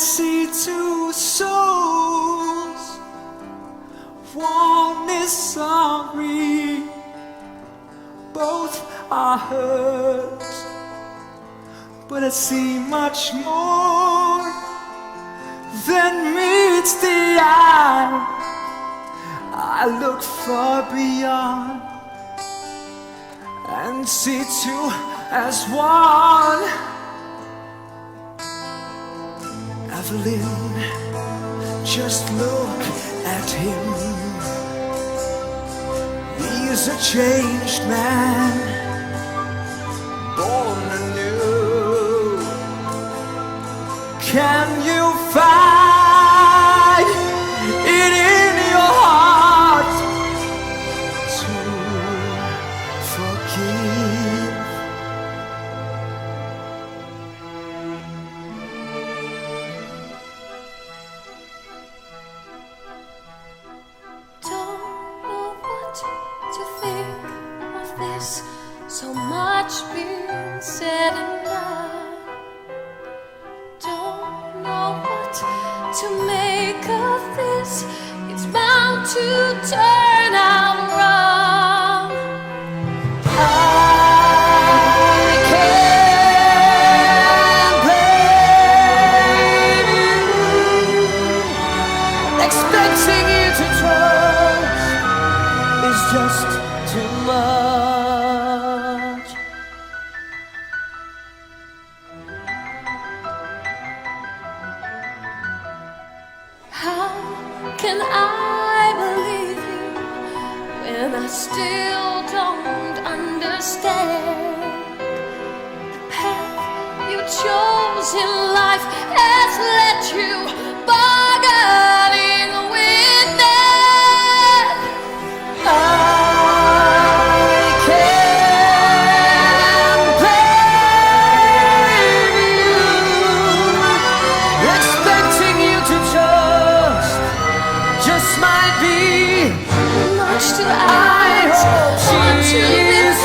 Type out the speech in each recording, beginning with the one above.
see two souls. One is sorry, both are hurt, but I see much more than meets the eye. I look far beyond and see two as one. Evelyn, just look at him. He's a changed man, born anew. Can you find it in your heart to forgive? Don't know what to think of this. So much being said and done. Don't know what to make of this. It's bound to turn out wrong. I can't blame you. Expecting you to trust is just too much. How can I believe you when I still don't understand? The path you chose in life has led you bargaining with death. I can't blame you. Expecting you to trust just might be much to ask. Want to live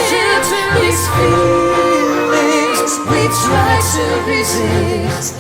these feelings we try to resist.